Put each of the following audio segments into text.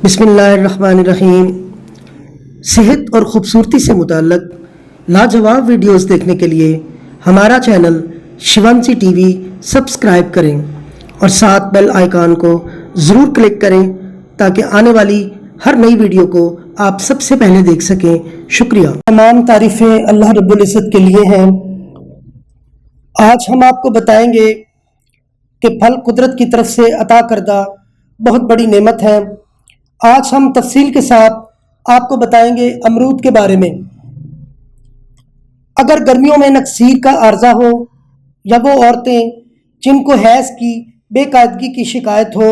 बिस्मिल्लाहिर्रहमानिर्रहीम। सेहत और ख़ूबसूरती से मुताल्लक़ लाजवाब वीडियोस देखने के लिए हमारा चैनल शिवांशी टीवी सब्सक्राइब करें और साथ बेल आइकॉन को ज़रूर क्लिक करें ताकि आने वाली हर नई वीडियो को आप सबसे पहले देख सकें। शुक्रिया। तमाम तारीफ़ें अल्लाह रब्बुल इज़्ज़त के लिए हैं। आज हम आपको बताएंगे कि फल कुदरत की तरफ से अता करदा बहुत बड़ी नेमत है। आज हम तफसील के साथ आपको बताएंगे अमरूद के बारे में। अगर गर्मियों में नक्सीर का आर्जा हो या वो औरतें जिनको हैज़ की बेकायदगी की शिकायत हो,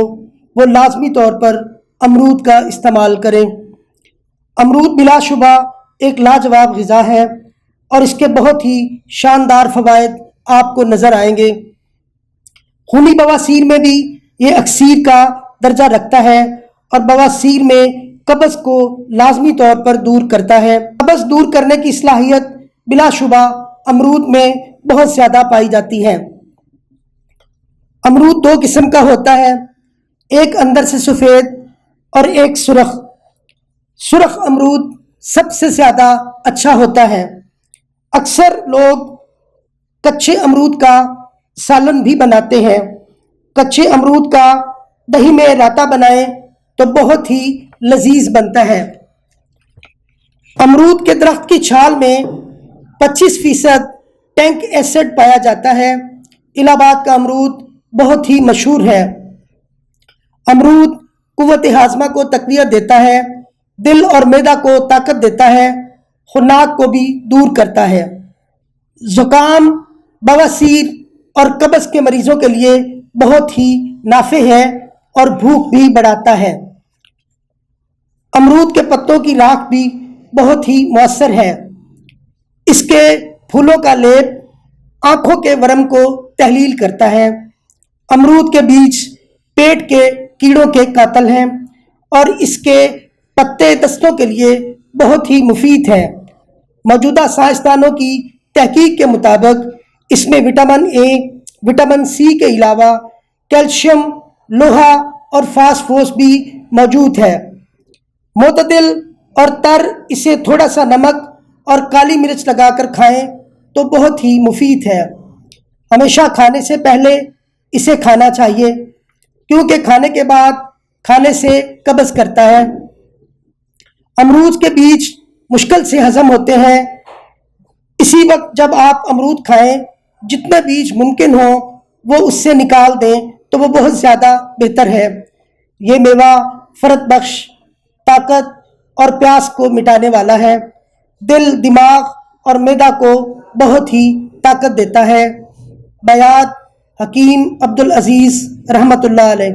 वो लाजमी तौर पर अमरूद का इस्तेमाल करें। अमरूद बिलाशुबा एक लाजवाब ग़िज़ा है और इसके बहुत ही शानदार फ़वाइद आपको नज़र आएंगे। खूनी बवासीर में भी ये अक्सीर का दर्जा रखता है और बवासीर में कब्ज़ को लाजमी तौर पर दूर करता है। कब्ज़ दूर करने की सलाहियत बिलाशुबा अमरूद में बहुत ज़्यादा पाई जाती है। अमरूद दो किस्म का होता है, एक अंदर से सफ़ेद और एक सुरख। सुरख अमरूद सबसे ज़्यादा अच्छा होता है। अक्सर लोग कच्चे अमरूद का सालन भी बनाते हैं। कच्चे अमरूद का दही में रायता बनाएं तो बहुत ही लजीज बनता है। अमरूद के दरख्त की छाल में 25% टैंक एसिड पाया जाता है। इलाहाबाद का अमरूद बहुत ही मशहूर है। अमरूद कुव्वत हाज़मा को तक़वियत देता है, दिल और मैदा को ताकत देता है, खुनाक को भी दूर करता है। ज़ुकाम, बवासीर और कब्ज़ के मरीज़ों के लिए बहुत ही नाफे है और भूख भी बढ़ाता है। अमरूद के पत्तों की राख भी बहुत ही मौसर है। इसके फूलों का लेप आँखों के वर्म को तहलील करता है। अमरूद के बीज पेट के कीड़ों के कातिल हैं और इसके पत्ते दस्तों के लिए बहुत ही मुफीद है। मौजूदा साइंसदानों की तहकीक के मुताबिक इसमें विटामिन ए, विटामिन सी के अलावा कैल्शियम, लोहा और फास्फोरस भी मौजूद है। मोतदिल और तर इसे थोड़ा सा नमक और काली मिर्च लगाकर खाएं तो बहुत ही मुफीद है। हमेशा खाने से पहले इसे खाना चाहिए क्योंकि खाने के बाद खाने से कब्ज़ करता है। अमरूद के बीज मुश्किल से हज़म होते हैं। इसी वक्त जब आप अमरूद खाएं, जितने बीज मुमकिन हो वो उससे निकाल दें तो वो बहुत ज़्यादा बेहतर है। ये मेवा फ़रत बख्श, ताकत और प्यास को मिटाने वाला है। दिल, दिमाग और मैदा को बहुत ही ताकत देता है। बयात हकीम अब्दुल अजीज़ रहमतुल्लाह अलैह।